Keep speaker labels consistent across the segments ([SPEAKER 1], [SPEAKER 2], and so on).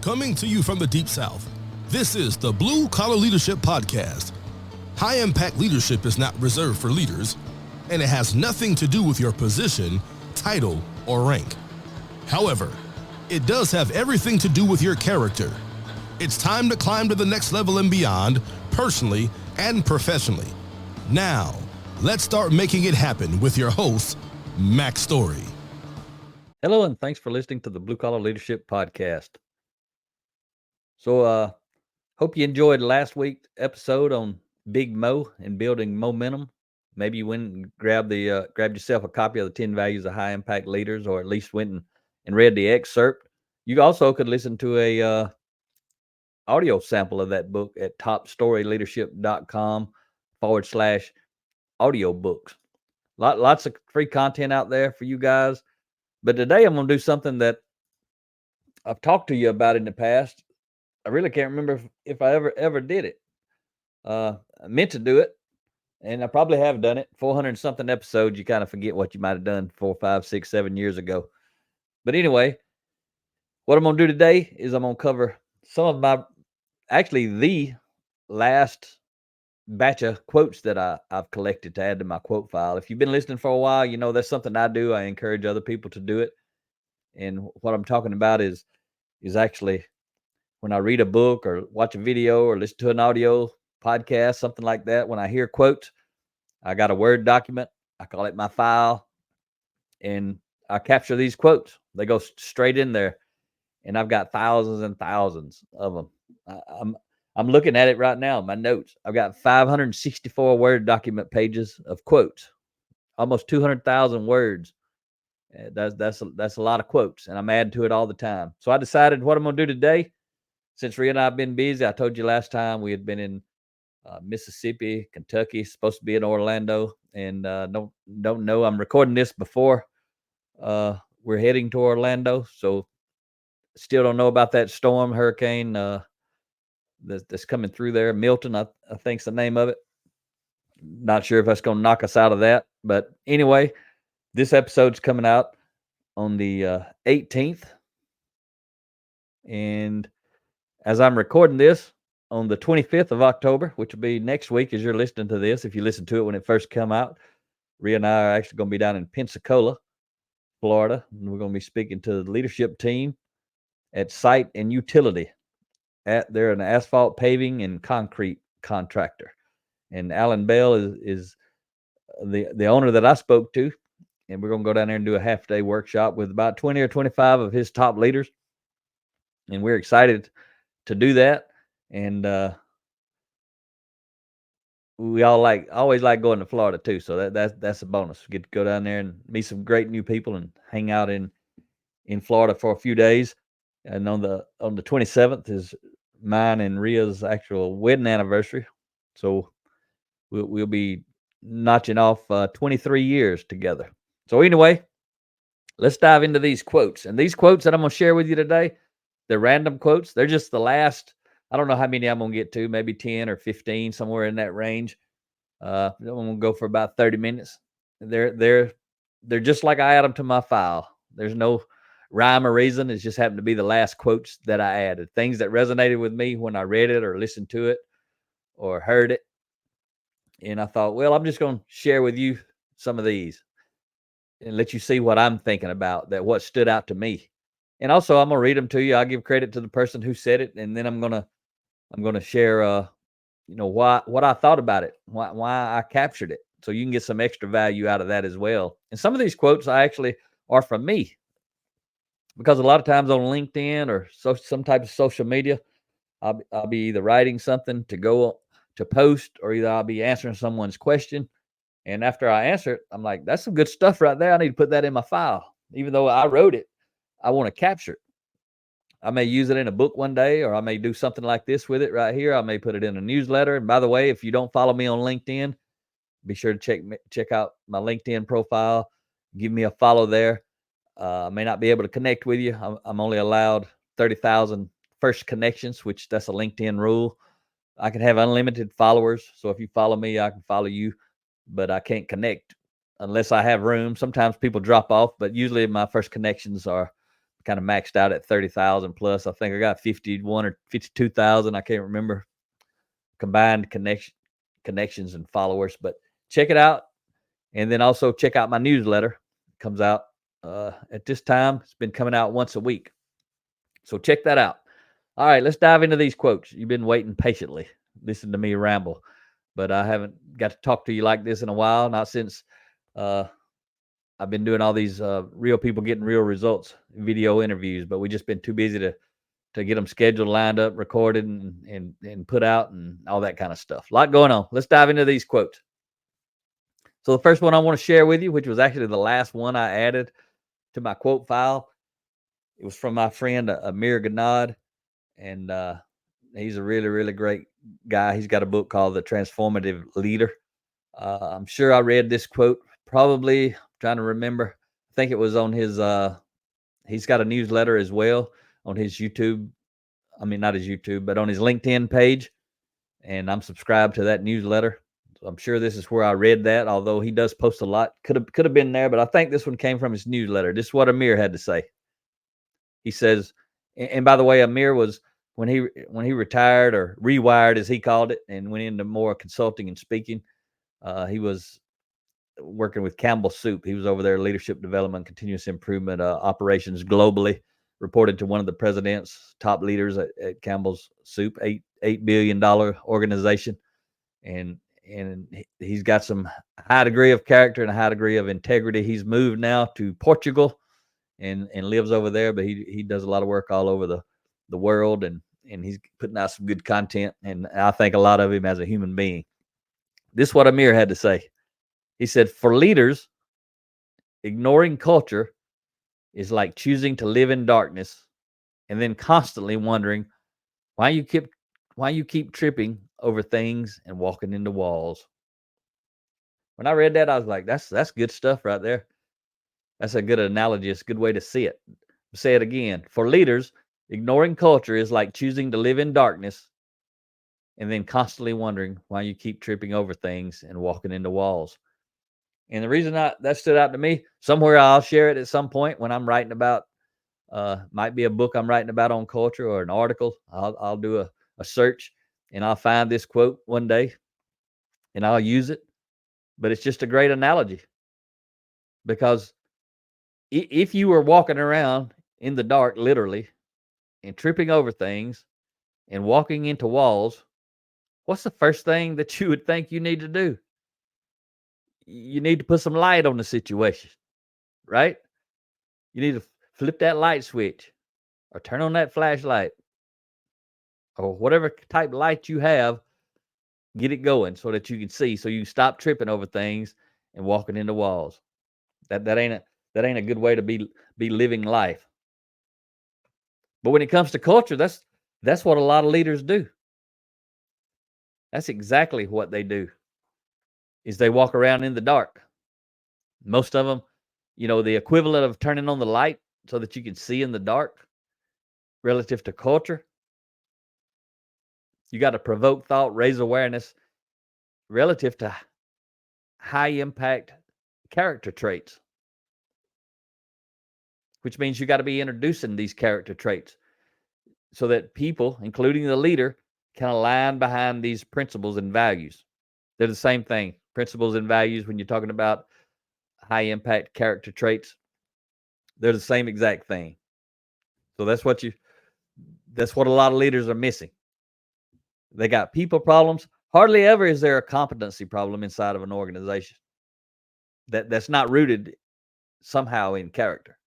[SPEAKER 1] Coming to you from the Deep South, this is the Blue Collar Leadership Podcast. High-impact leadership is not reserved for leaders, and it has nothing to do with your position, title, or rank. However, it does have everything to do with your character. It's time to climb to the next level and beyond, personally and professionally. Now, let's start making it happen with your host, Mack Story.
[SPEAKER 2] Hello, and thanks for listening to the Blue Collar Leadership Podcast. So, hope you enjoyed last week's episode on Big Mo and building momentum. Maybe you went and grabbed yourself a copy of the 10 Values of High Impact Leaders, or at least went and read the excerpt. You also could listen to a audio sample of that book at topstoryleadership.com/audiobooks. Lots of free content out there for you guys. But today I'm going to do something that I've talked to you about in the past. I really can't remember if I ever did it. I meant to do it, and I probably have done it. 400 something episodes, you kind of forget what you might have done 4, 5, 6, 7 years ago. But anyway, what I'm going to do today is I'm going to cover some of the last batch of quotes that I've collected to add to my quote file. If you've been listening for a while, you know that's something I do. I encourage other people to do it. And what I'm talking about is actually when I read a book or watch a video or listen to an audio podcast, something like that, when I hear quotes, I got a Word document. I call it my file, and I capture these quotes. They go straight in there, and I've got thousands and thousands of them. I'm looking at it right now, my notes. I've got 564 Word document pages of quotes, almost 200,000 words. That's a lot of quotes, and I'm adding to it all the time. So I decided what I'm going to do today, since Rhea and I have been busy. I told you last time we had been in Mississippi, Kentucky, supposed to be in Orlando, and don't know. I'm recording this before we're heading to Orlando, so still don't know about that storm, hurricane that's coming through there. Milton, I think's the name of it. Not sure if that's going to knock us out of that, but anyway, this episode's coming out on the 18th, and as I'm recording this on the 25th of October, which will be next week as you're listening to this, if you listen to it when it first come out, Rhea and I are actually going to be down in Pensacola, Florida, and we're going to be speaking to the leadership team at Site and Utility. They're an asphalt paving and concrete contractor, and Alan Bell is the owner that I spoke to, and we're going to go down there and do a half-day workshop with about 20 or 25 of his top leaders, and we're excited to do that. And we always like going to Florida too, so that's a bonus. We get to go down there and meet some great new people and hang out in Florida for a few days. And on the 27th is mine and Rhea's actual wedding anniversary, so we'll be notching off 23 years together. So anyway, let's dive into these quotes. And these quotes that I'm going to share with you today, they're random quotes. They're just the last. I don't know how many I'm going to get to, maybe 10 or 15, somewhere in that range. I'm going to go for about 30 minutes. They're just like I add them to my file. There's no rhyme or reason. It's just happened to be the last quotes that I added, things that resonated with me when I read it or listened to it or heard it. And I thought, well, I'm just going to share with you some of these and let you see what I'm thinking about, what stood out to me. And also I'm going to read them to you. I'll give credit to the person who said it. And then I'm going to share, what I thought about it, why I captured it. So you can get some extra value out of that as well. And some of these quotes actually are from me, because a lot of times on LinkedIn or some type of social media, I'll be either writing something to go to post, or either I'll be answering someone's question. And after I answer it, I'm like, that's some good stuff right there. I need to put that in my file. Even though I wrote it, I want to capture it. I may use it in a book one day, or I may do something like this with it right here. I may put it in a newsletter. And by the way, if you don't follow me on LinkedIn, be sure to check out my LinkedIn profile. Give me a follow there. I may not be able to connect with you. I'm only allowed 30,000 first connections, which that's a LinkedIn rule. I can have unlimited followers. So if you follow me, I can follow you, but I can't connect unless I have room. Sometimes people drop off, but usually my first connections are kind of maxed out at 30,000 plus. I think I got 51 or 52,000. I can't remember combined connections and followers, but check it out. And then also check out my newsletter. It comes out at this time. It's been coming out once a week. So check that out. All right, let's dive into these quotes. You've been waiting patiently. Listen to me ramble, but I haven't got to talk to you like this in a while. Not since I've been doing all these real people getting real results video interviews, but we just been too busy to get them scheduled, lined up, recorded, and put out, and all that kind of stuff. A lot going on. Let's dive into these quotes. So the first one I want to share with you, which was actually the last one I added to my quote file, it was from my friend Amir Ganad, and he's a really, really great guy. He's got a book called The Transformative Leader. I'm sure I read this quote, probably trying to remember. I think it was on his, he's got a newsletter as well on his YouTube. I mean, not his YouTube, but on his LinkedIn page. And I'm subscribed to that newsletter. So I'm sure this is where I read that, although he does post a lot. Could have been there, but I think this one came from his newsletter. This is what Amir had to say. He says, and by the way, Amir was, when he retired or rewired, as he called it, and went into more consulting and speaking, he was working with Campbell Soup. He was over there, leadership development, continuous improvement operations globally. Reported to one of the president's top leaders at Campbell's Soup, $8 billion organization, and he's got some high degree of character and a high degree of integrity. He's moved now to Portugal and lives over there, but he does a lot of work all over the world, and he's putting out some good content, and I think a lot of him as a human being. This is what Amir had to say. He said, "For leaders, ignoring culture is like choosing to live in darkness and then constantly wondering why you keep tripping over things and walking into walls." When I read that, I was like, that's good stuff right there. That's a good analogy. It's a good way to see it. Say it again. For leaders, ignoring culture is like choosing to live in darkness and then constantly wondering why you keep tripping over things and walking into walls. And the reason that stood out to me, somewhere I'll share it at some point when I'm writing about, might be a book I'm writing about on culture or an article. I'll do a search and I'll find this quote one day and I'll use it. But it's just a great analogy, because if you were walking around in the dark, literally, and tripping over things and walking into walls, what's the first thing that you would think you need to do? You need to put some light on the situation, right? You need to flip that light switch or turn on that flashlight or whatever type of light you have, get it going so that you can see, so you can stop tripping over things and walking into walls. That ain't a good way to be living life. But when it comes to culture, that's what a lot of leaders do. That's exactly what they do, is they walk around in the dark. Most of them, the equivalent of turning on the light so that you can see in the dark relative to culture. You got to provoke thought, raise awareness relative to high impact character traits, which means you got to be introducing these character traits so that people, including the leader, can align behind these principles and values. They're the same thing. Principles and values, when you're talking about high impact character traits, they're the same exact thing. So that's what a lot of leaders are missing. They got people problems. Hardly ever is there a competency problem inside of an organization that's not rooted somehow in character.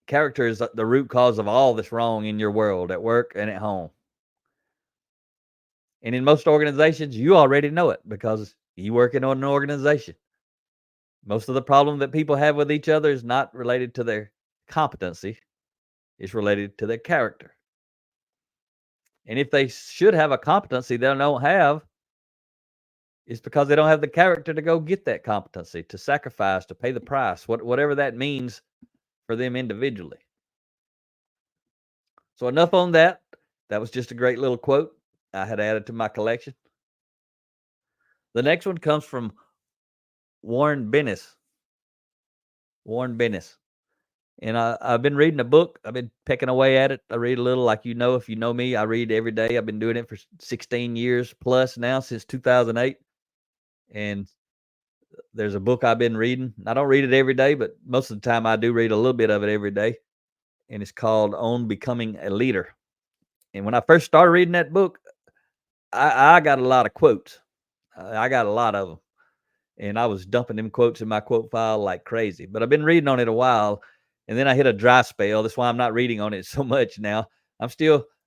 [SPEAKER 2] Character is the root cause of all that's wrong in your world, at work and at home. And in most organizations, you already know it because you work in an organization. Most of the problem that people have with each other is not related to their competency. It's related to their character. And if they should have a competency they don't have, it's because they don't have the character to go get that competency, to sacrifice, to pay the price, whatever that means for them individually. So enough on that. That was just a great little quote I had added to my collection. The next one comes from Warren Bennis. Warren Bennis. And I've been reading a book. I've been pecking away at it. I read a little, like if you know me, I read every day. I've been doing it for 16 years plus now, since 2008. And there's a book I've been reading. I don't read it every day, but most of the time I do read a little bit of it every day. And it's called On Becoming a Leader. And when I first started reading that book, I got a lot of quotes. I got a lot of them. And I was dumping them quotes in my quote file like crazy. But I've been reading on it a while, and then I hit a dry spell. That's why I'm not reading on it so much now. I'm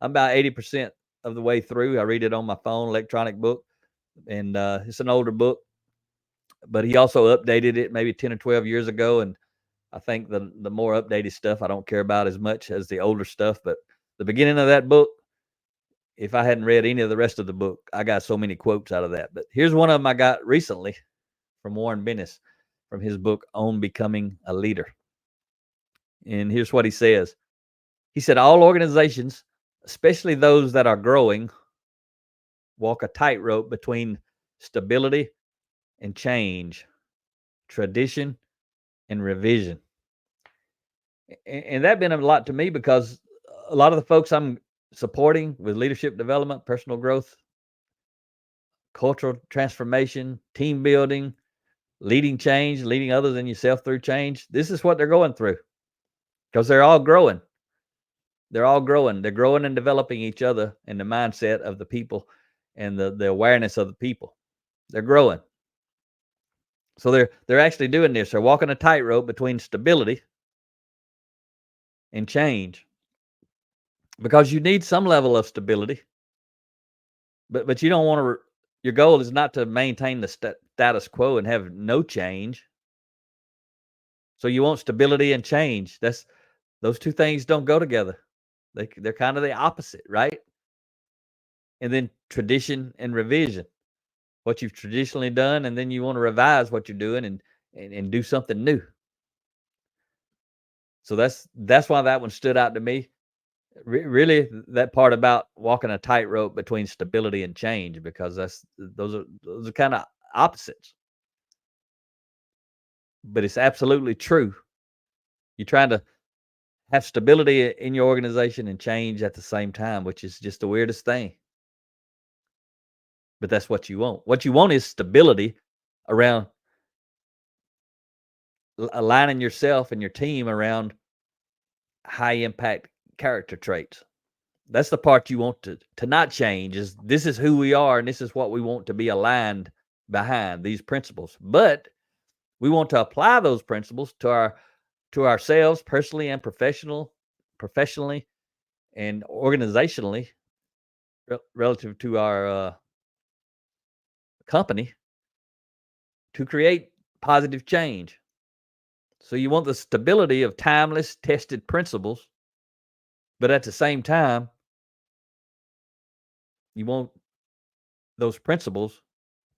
[SPEAKER 2] about 80% of the way through. I read it on my phone, electronic book, and it's an older book. But he also updated it maybe 10 or 12 years ago, and I think the more updated stuff I don't care about as much as the older stuff. But the beginning of that book, if I hadn't read any of the rest of the book, I got so many quotes out of that. But here's one of them I got recently from Warren Bennis, from his book On Becoming a Leader. And here's what he says. He said, all organizations, especially those that are growing, walk a tightrope between stability and change, tradition and revision. And that meant a lot to me, because a lot of the folks I'm supporting with leadership development, personal growth, cultural transformation, team building, leading change, leading others and yourself through change, this is what they're going through, because they're all growing. They're all growing. They're growing and developing each other and the mindset of the people and the awareness of the people. They're growing. So they're actually doing this. They're walking a tightrope between stability and change, because you need some level of stability, but you don't want to. Your goal is not to maintain the status quo and have no change. So you want stability and change. Those two things don't go together. They're kind of the opposite, right? And then tradition and revision, what you've traditionally done, and then you want to revise what you're doing and do something new. So that's why that one stood out to me. Really, that part about walking a tightrope between stability and change, because those are kind of opposites. But it's absolutely true. You're trying to have stability in your organization and change at the same time, which is just the weirdest thing. But that's what you want. What you want is stability around aligning yourself and your team around high impact character traits. That's the part you want to not change. Is this is who we are, and this is what we want to be aligned behind, these principles. But we want to apply those principles to ourselves personally and professionally and organizationally, relative to our company, to create positive change. So you want the stability of timeless, tested principles, but at the same time, you want those principles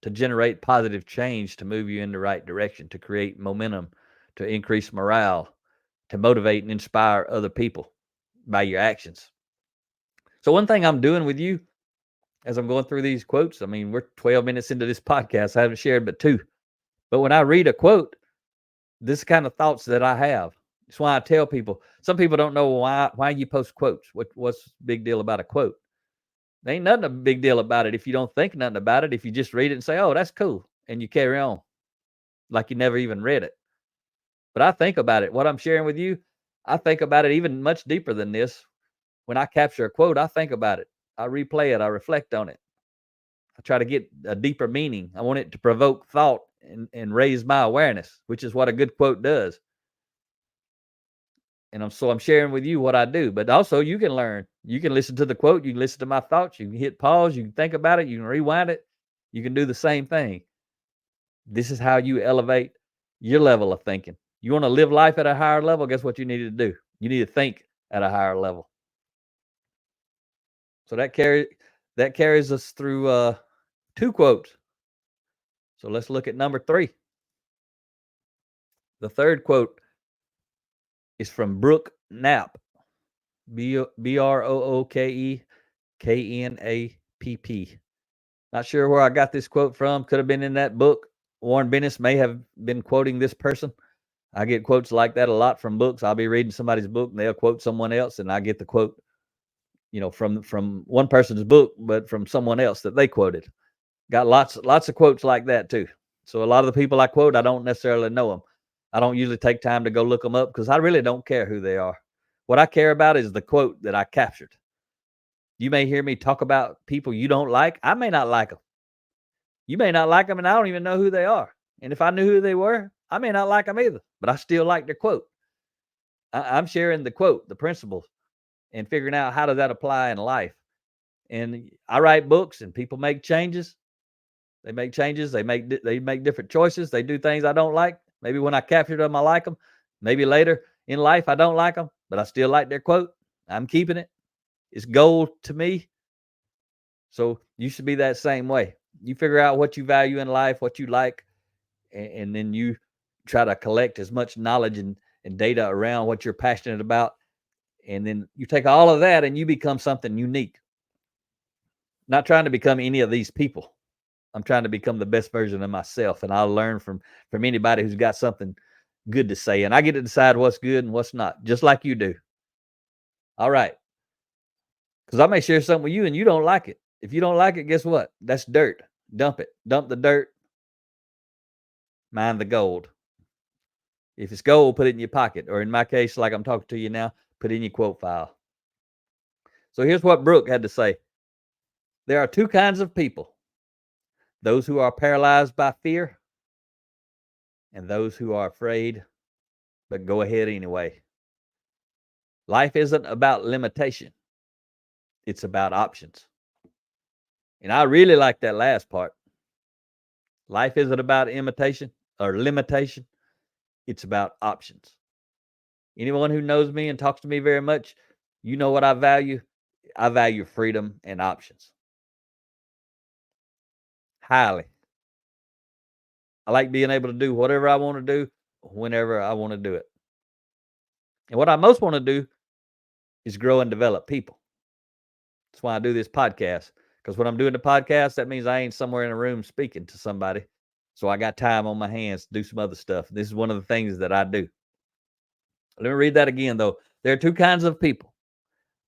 [SPEAKER 2] to generate positive change, to move you in the right direction, to create momentum, to increase morale, to motivate and inspire other people by your actions. So one thing I'm doing with you as I'm going through these quotes, I mean, we're 12 minutes into this podcast. I haven't shared but 2. But when I read a quote, this kind of thoughts that I have. That's why I tell people. Some people don't know why you post quotes. What's the big deal about a quote? There ain't nothing a big deal about it if you don't think nothing about it. If you just read it and say, "Oh, that's cool," and you carry on like you never even read it. But I think about it. What I'm sharing with you, I think about it even much deeper than this. When I capture a quote, I think about it. I replay it. I reflect on it. I try to get a deeper meaning. I want it to provoke thought and raise my awareness, which is what a good quote does. And I'm sharing with you what I do, but also you can learn. You can listen to the quote. You can listen to my thoughts. You can hit pause. You can think about it. You can rewind it. You can do the same thing. This is how you elevate your level of thinking. You want to live life at a higher level? Guess what you need to do? You need to think at a higher level. So that carries us through 2 quotes. So let's look at number 3. The third quote is from Brooke Knapp, Brooke Knapp. Not sure where I got this quote from. Could have been in that book. Warren Bennis may have been quoting this person. I get quotes like that a lot from books. I'll be reading somebody's book and they'll quote someone else, and I get the quote, from one person's book, but from someone else that they quoted. Got lots of quotes like that too. So a lot of the people I quote, I don't necessarily know them. I don't usually take time to go look them up because I really don't care who they are. What I care about is the quote that I captured. You may hear me talk about people you don't like. I may not like them. You may not like them, and I don't even know who they are. And if I knew who they were, I may not like them either, but I still like their quote. I'm sharing the quote, the principles, and figuring out how does that apply in life. And I write books, and people make changes. They make changes. They make different choices. They do things I don't like. Maybe when I captured them, I like them. Maybe later in life, I don't like them, but I still like their quote. I'm keeping it. It's gold to me. So you should be that same way. You figure out what you value in life, what you like, and then you try to collect as much knowledge and data around what you're passionate about. And then you take all of that and you become something unique. Not trying to become any of these people. I'm trying to become the best version of myself, and I'll learn from anybody who's got something good to say, and I get to decide what's good and what's not, just like you do. All right. Because I may share something with you and you don't like it. If you don't like it, guess what? That's dirt. Dump it. Dump the dirt. Mine the gold. If it's gold, put it in your pocket. Or in my case, like I'm talking to you now, put it in your quote file. So here's what Brooke had to say. There are two kinds of people. Those who are paralyzed by fear and those who are afraid, but go ahead anyway. Life isn't about limitation. It's about options. And I really like that last part. Life isn't about imitation or limitation. It's about options. Anyone who knows me and talks to me very much, you know what I value. I value freedom and options. Highly. I like being able to do whatever I want to do, whenever I want to do it. And what I most want to do is grow and develop people. That's why I do this podcast. Because when I'm doing the podcast, that means I ain't somewhere in a room speaking to somebody. So I got time on my hands to do some other stuff. This is one of the things that I do. Let me read that again, though. There are two kinds of people.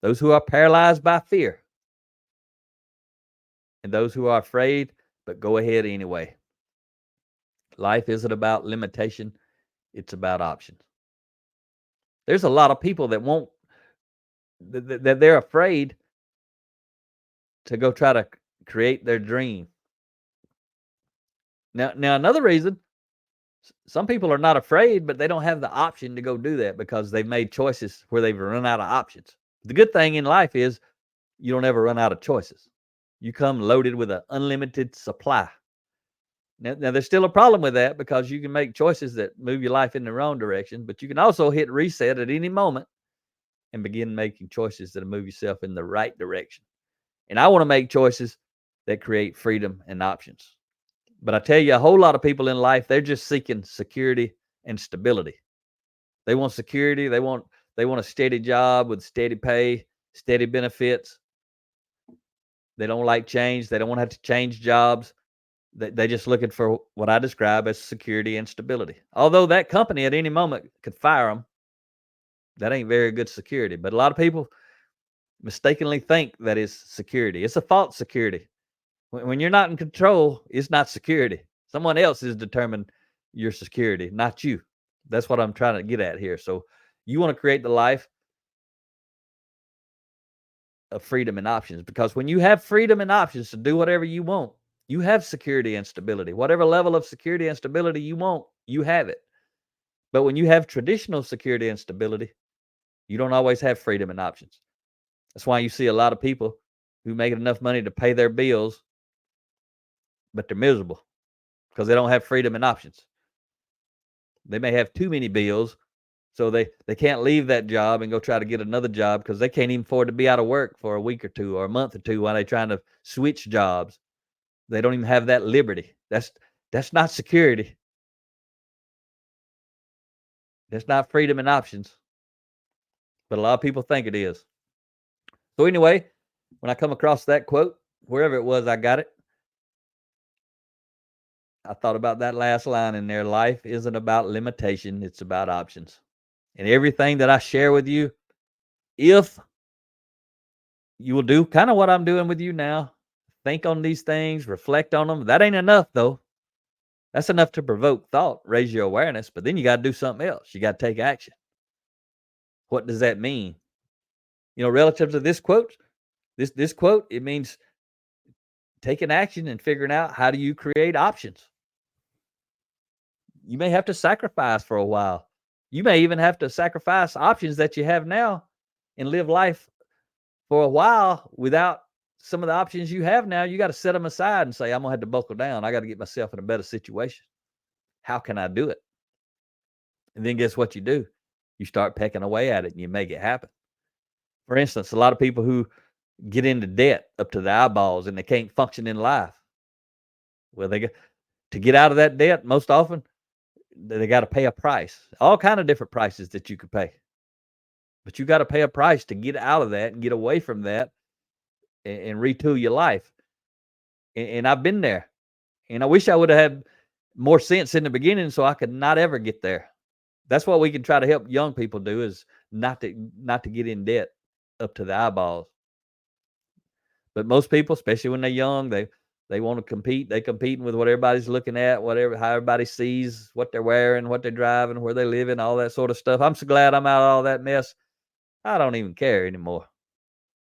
[SPEAKER 2] Those who are paralyzed by fear and those who are afraid, but go ahead anyway. Life isn't about limitation. It's about options. There's a lot of people that won't, that they're afraid to go try to create their dream. Now another reason, some people are not afraid, but they don't have the option to go do that because they've made choices where they've run out of options. The good thing in life is you don't ever run out of choices. You come loaded with an unlimited supply. Now, there's still a problem with that because you can make choices that move your life in the wrong direction, but you can also hit reset at any moment and begin making choices that move yourself in the right direction. And I want to make choices that create freedom and options. But I tell you, a whole lot of people in life, they're just seeking security and stability. They want security. They want a steady job with steady pay, steady benefits. They don't like change. They don't want to have to change jobs. They're just looking for what I describe as security and stability. Although that company at any moment could fire them, that ain't very good security. But a lot of people mistakenly think that is security. It's a false security. When you're not in control, it's not security. Someone else is determining your security, not you. That's what I'm trying to get at here. So you want to create the life of freedom and options, because when you have freedom and options to do whatever you want, you have security and stability. Whatever level of security and stability you want, you have it. But when you have traditional security and stability, you don't always have freedom and options. That's why you see a lot of people who make enough money to pay their bills, but they're miserable because they don't have freedom and options. They may have too many bills, so they can't leave that job and go try to get another job because they can't even afford to be out of work for a week or two or a month or two while they're trying to switch jobs. They don't even have that liberty. That's not security. That's not freedom and options. But a lot of people think it is. So anyway, when I come across that quote, wherever it was I got it, I thought about that last line in there. Life isn't about limitation, it's about options. And everything that I share with you, if you will do kind of what I'm doing with you now, think on these things, reflect on them. That ain't enough, though. That's enough to provoke thought, raise your awareness, but then you got to do something else. You got to take action. What does that mean? Relative to this quote, this quote, it means taking action and figuring out how do you create options. You may have to sacrifice for a while. You may even have to sacrifice options that you have now and live life for a while without some of the options you have now. You got to set them aside and say, I'm going to have to buckle down. I got to get myself in a better situation. How can I do it? And then guess what you do? You start pecking away at it and you make it happen. For instance, a lot of people who get into debt up to the eyeballs and they can't function in life. Well, to get out of that debt, most often, they got to pay a price. All kind of different prices that you could pay. But you got to pay a price to get out of that and get away from that and retool your life. And I've been there. And I wish I would have had more sense in the beginning so I could not ever get there. That's what we can try to help young people do, is not to get in debt up to the eyeballs. But most people, especially when they're young, they want to compete. They're competing with what everybody's looking at, how everybody sees, what they're wearing, what they're driving, where they live in, all that sort of stuff. I'm so glad I'm out of all that mess. I don't even care anymore.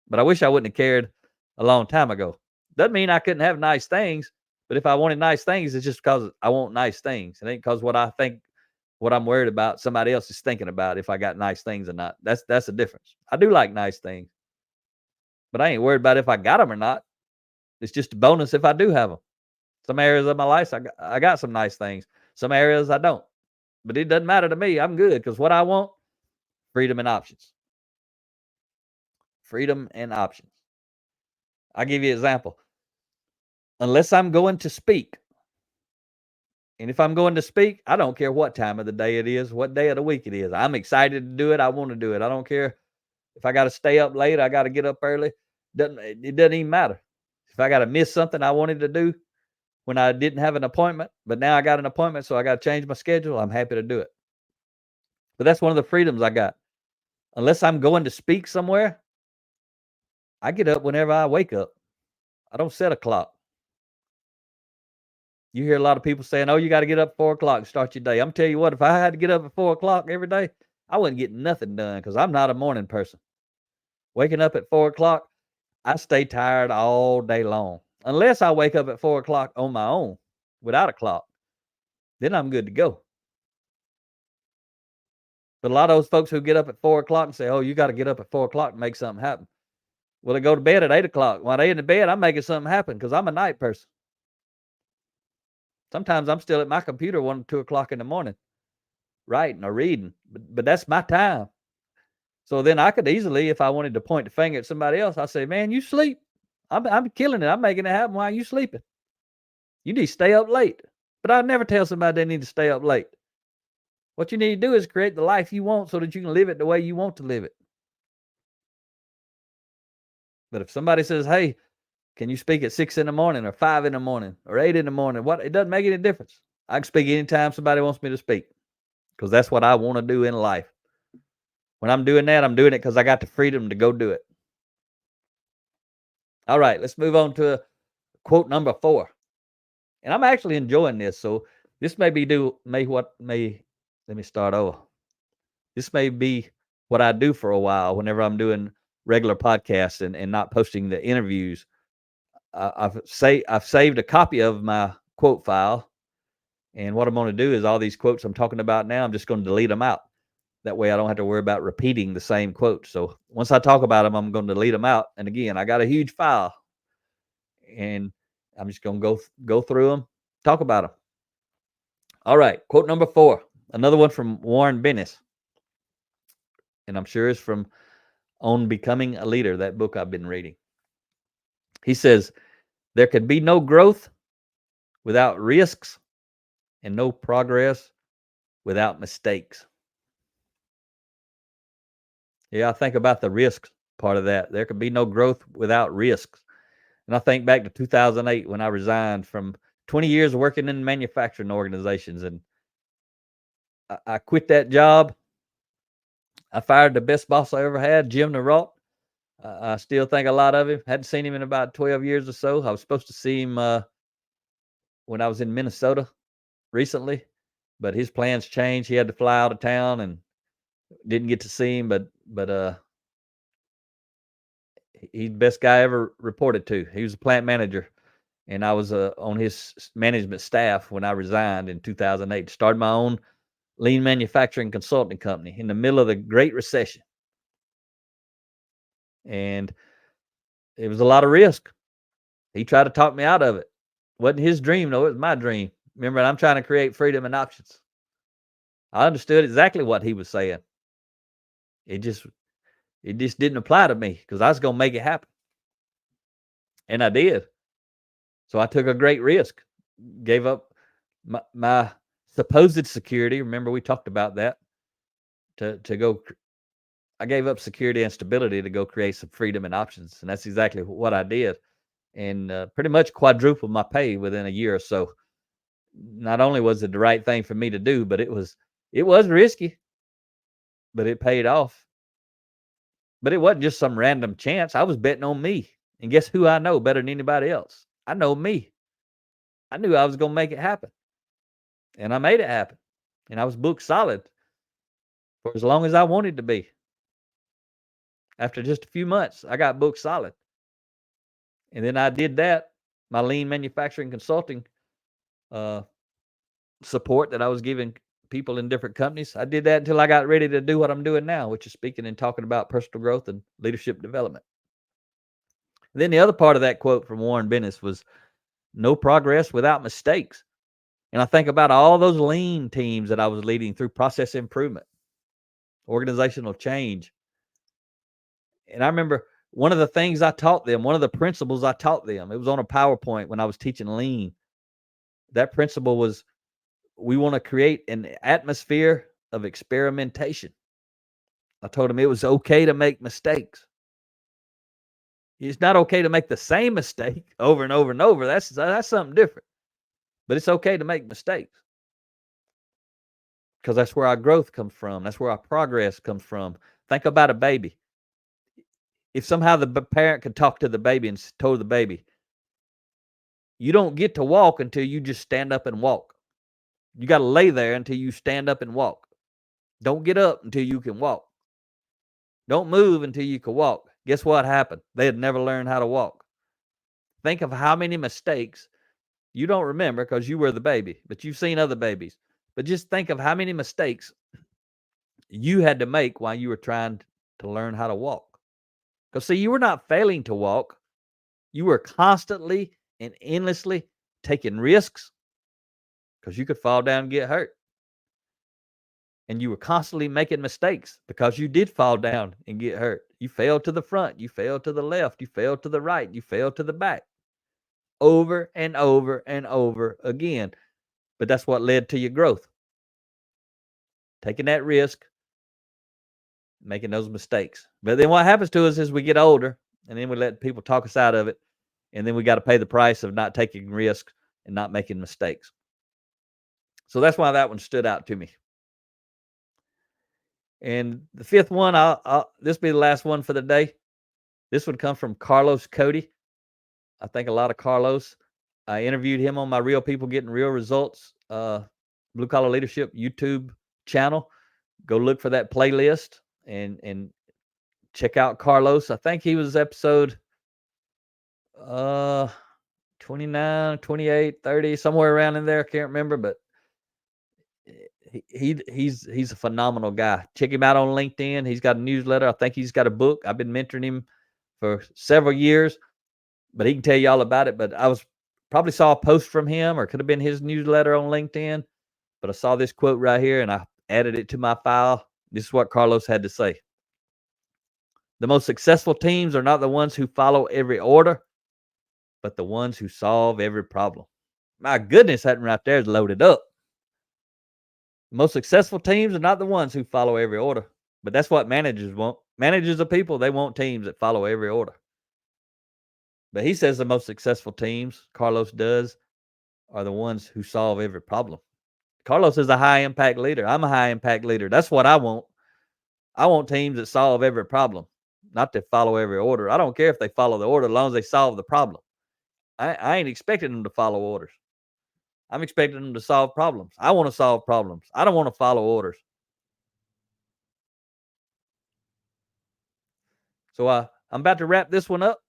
[SPEAKER 2] But I wish I wouldn't have cared a long time ago. Doesn't mean I couldn't have nice things, but if I wanted nice things, it's just because I want nice things. It ain't because what I'm worried about, somebody else is thinking about if I got nice things or not. That's the difference. I do like nice things, but I ain't worried about if I got them or not. It's just a bonus if I do have them. Some areas of my life, I got some nice things. Some areas I don't. But it doesn't matter to me. I'm good because what I want, freedom and options. Freedom and options. I'll give you an example. Unless I'm going to speak, and if I'm going to speak, I don't care what time of the day it is, what day of the week it is. I'm excited to do it. I want to do it. I don't care if I got to stay up late, I got to get up early. It doesn't even matter. If I got to miss something I wanted to do when I didn't have an appointment, but now I got an appointment, so I got to change my schedule, I'm happy to do it. But that's one of the freedoms I got. Unless I'm going to speak somewhere, I get up whenever I wake up. I don't set a clock. You hear a lot of people saying, oh, you got to get up at 4 o'clock and start your day. I'm telling you what, if I had to get up at 4 o'clock every day, I wouldn't get nothing done because I'm not a morning person. Waking up at 4 o'clock, I stay tired all day long. Unless I wake up at 4 o'clock on my own without a clock, then I'm good to go. But a lot of those folks who get up at 4 o'clock and say, oh, you got to get up at 4 o'clock to make something happen. Well, they go to bed at 8 o'clock. While they in the bed, I'm making something happen because I'm a night person. Sometimes I'm still at my computer 1 or 2 o'clock in the morning, writing or reading. But that's my time. So then I could easily, if I wanted to point the finger at somebody else, I say, man, you sleep. I'm killing it. I'm making it happen while you sleeping. You need to stay up late. But I never tell somebody they need to stay up late. What you need to do is create the life you want so that you can live it the way you want to live it. But if somebody says, hey, can you speak at 6 in the morning or 5 in the morning or 8 in the morning? It doesn't make any difference. I can speak anytime somebody wants me to speak because that's what I want to do in life. When I'm doing that, I'm doing it because I got the freedom to go do it. All right, let's move on to quote number 4. And I'm actually enjoying this. So this let me start over. This may be what I do for a while whenever I'm doing regular podcasts and not posting the interviews. I've saved a copy of my quote file. And what I'm going to do is all these quotes I'm talking about now, I'm just going to delete them out. That way I don't have to worry about repeating the same quote. So once I talk about them, I'm going to delete them out. And again, I got a huge file. And I'm just going to go through them, talk about them. All right, quote number 4. Another one from Warren Bennis. And I'm sure it's from On Becoming a Leader, that book I've been reading. He says, there can be no growth without risks and no progress without mistakes. Yeah, I think about the risks part of that. There can be no growth without risks. And I think back to 2008 when I resigned from 20 years working in manufacturing organizations, and I quit that job. I fired the best boss I ever had, Jim Naralt. I still think a lot of him. Hadn't seen him in about 12 years or so. I was supposed to see him when I was in Minnesota recently, but his plans changed. He had to fly out of town and didn't get to see him. But he's the best guy I ever reported to. He was a plant manager, and I was on his management staff when I resigned in 2008. Started my own lean manufacturing consulting company in the middle of the Great Recession. And it was a lot of risk. He tried to talk me out of it. Wasn't his dream, though. It was my dream. Remember, I'm trying to create freedom and options. I understood exactly what he was saying. It just didn't apply to me because I was going to make it happen. And I did. So I took a great risk. Gave up my supposed security. Remember, we talked about that. To go, I gave up security and stability to go create some freedom and options. And that's exactly what I did. And pretty much quadrupled my pay within a year or so. Not only was it the right thing for me to do, but it was risky, but it paid off. But it wasn't just some random chance. I was betting on me. And guess who I know better than anybody else? I know me. I knew I was going to make it happen. And I made it happen. And I was booked solid for as long as I wanted to be. After just a few months, I got booked solid. And then I did that, my lean manufacturing consulting support that I was giving people in different companies. I did that until I got ready to do what I'm doing now, which is speaking and talking about personal growth and leadership development. And then the other part of that quote from Warren Bennis was, no progress without mistakes. And I think about all those lean teams that I was leading through process improvement, organizational change. And I remember one of the things I taught them, one of the principles I taught them, it was on a PowerPoint when I was teaching lean. That principle was, we want to create an atmosphere of experimentation. I told them it was okay to make mistakes. It's not okay to make the same mistake over and over and over. That's something different. But it's okay to make mistakes. Because that's where our growth comes from. That's where our progress comes from. Think about a baby. If somehow the parent could talk to the baby and told the baby, you don't get to walk until you just stand up and walk. You got to lay there until you stand up and walk. Don't get up until you can walk. Don't move until you can walk. Guess what happened? They had never learned how to walk. Think of how many mistakes you don't remember because you were the baby, but you've seen other babies. But just think of how many mistakes you had to make while you were trying to learn how to walk. Because, see, you were not failing to walk. You were constantly and endlessly taking risks because you could fall down and get hurt. And you were constantly making mistakes because you did fall down and get hurt. You fell to the front. You fell to the left. You fell to the right. You fell to the back. Over and over and over again. But that's what led to your growth. Taking that risk, making those mistakes. But then what happens to us is we get older, and then we let people talk us out of it, and then we got to pay the price of not taking risks and not making mistakes. So that's why that one stood out to me. And the fifth one, this will be the last one for the day. This would come from Carlos Cody. I think a lot of Carlos. I interviewed him on my Real People Getting Real Results Blue Collar Leadership YouTube channel. Go look for that playlist and check out Carlos. I think he was episode 29, 28, 30, somewhere around in there. I can't remember, but he's a phenomenal guy. Check him out on LinkedIn. He's got a newsletter. I think he's got a book. I've been mentoring him for several years, but he can tell you all about it. But I probably saw a post from him, or could have been his newsletter on LinkedIn. But I saw this quote right here and I added it to my file. This is what Carlos had to say. The most successful teams are not the ones who follow every order, but the ones who solve every problem. My goodness, that right there is loaded up. The most successful teams are not the ones who follow every order, but that's what managers want. Managers are people, they want teams that follow every order. But he says the most successful teams, Carlos does, are the ones who solve every problem. Carlos is a high-impact leader. I'm a high-impact leader. That's what I want. I want teams that solve every problem, not to follow every order. I don't care if they follow the order as long as they solve the problem. I ain't expecting them to follow orders. I'm expecting them to solve problems. I want to solve problems. I don't want to follow orders. So I'm about to wrap this one up.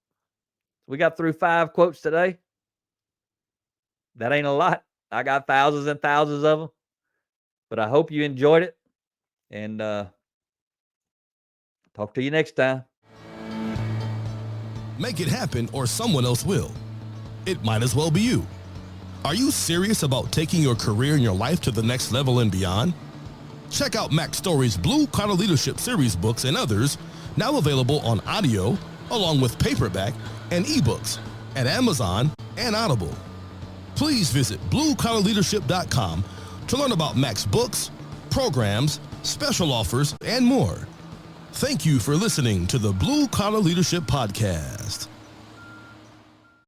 [SPEAKER 2] We got through 5 quotes today. That ain't a lot. I got thousands and thousands of them. But I hope you enjoyed it. And talk to you next time.
[SPEAKER 1] Make it happen or someone else will. It might as well be you. Are you serious about taking your career and your life to the next level and beyond? Check out Mack Story's Blue Collar Leadership series books and others, now available on audio, along with paperback and ebooks at Amazon and Audible. Please visit bluecollarleadership.com to learn about Mack's books, programs, special offers, and more. Thank you for listening to the Blue Collar Leadership Podcast.